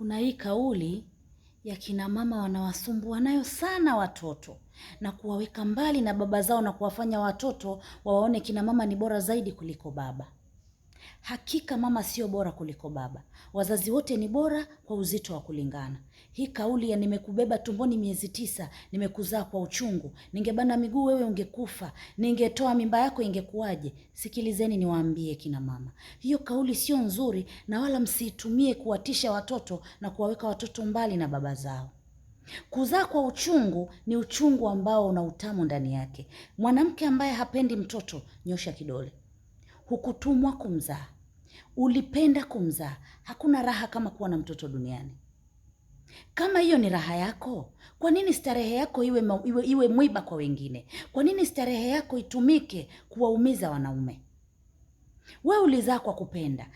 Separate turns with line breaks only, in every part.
Kuna hii kauli ya kina mama wanawasumbua nayo sana watoto na kuwaweka mbali na baba zao na kuwafanya watoto waone kina mama ni bora zaidi kuliko baba. Hakika mama sio bora kuliko baba. Wazazi wote ni bora kwa uzito wa kulingana. Hii kauli ya nimekubeba tumboni miezi 9, nimekuzaa kwa uchungu, ningebana miguu wewe ungekufa, ningetoa mimba yako ingekuwaje? Sikilizeni niwaambie kina mama. Hiyo kauli sio nzuri na wala msiitumie kuwatisha watoto na kuwaweka watoto mbali na baba zao. Kuzaa kwa uchungu ni uchungu ambao una utamu ndani yake. Mwanamke ambaye hapendi mtoto, nyosha kidole. Hukutumwa kumzaa, ulipenda kumzaa. Hakuna raha kama kuwa na mtoto duniani. Kama hiyo ni raha yako, kwa nini starehe yako iwe mwiba kwa wengine? Kwa nini starehe yako itumike kuwaumiza wanaume? Wewe ulizaa kwa kupenda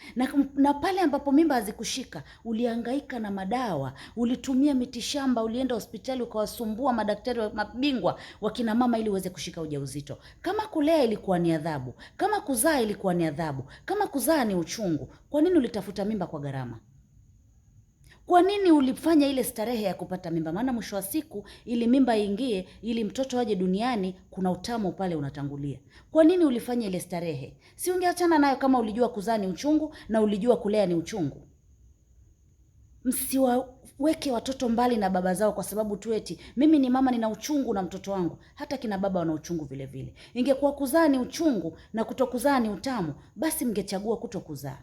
na pale ambapo mimba hazikushika ulihangaika na madawa, ulitumia mitishamba, ulienda hospitali ukawasumbua madaktari mabingwa wa kina mama ili uweze kushika ujauzito. Kama kulea ilikuwa ni adhabu, kama kuzaa ilikuwa ni adhabu, kama kuzaa ni uchungu, kwa nini ulitafuta mimba kwa gharama? Kwa nini ulifanya ile starehe ya kupata mimba? Maana mwisho wa siku ili mimba iingie, ili mtoto aje duniani, kuna utamu pale unatangulia. Kwa nini ulifanya ile starehe? Si ungeachana nayo kama ulijua kuzaa ni uchungu na ulijua kulea ni uchungu? Msiwaweke watoto mbali na baba zao kwa sababu tu eti mimi ni mama nina uchungu na mtoto wangu. Hata kina baba wana uchungu vile vile. Ingekuwa kuzaa ni uchungu na kutokuzaa ni utamu, basi mngechagua kutokuzaa.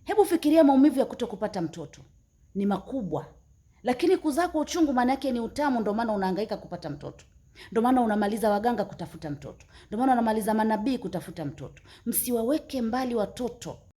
Hebu fikiria maumivu ya kutokupata mtoto. Ni makubwa. Lakini kuzaa kwa uchungu maana yake ni utamu, ndio maana unahangaika kupata mtoto. Ndio maana unamaliza waganga kutafuta mtoto. Ndio maana unamaliza manabii kutafuta mtoto. Msiwaweke mbali watoto.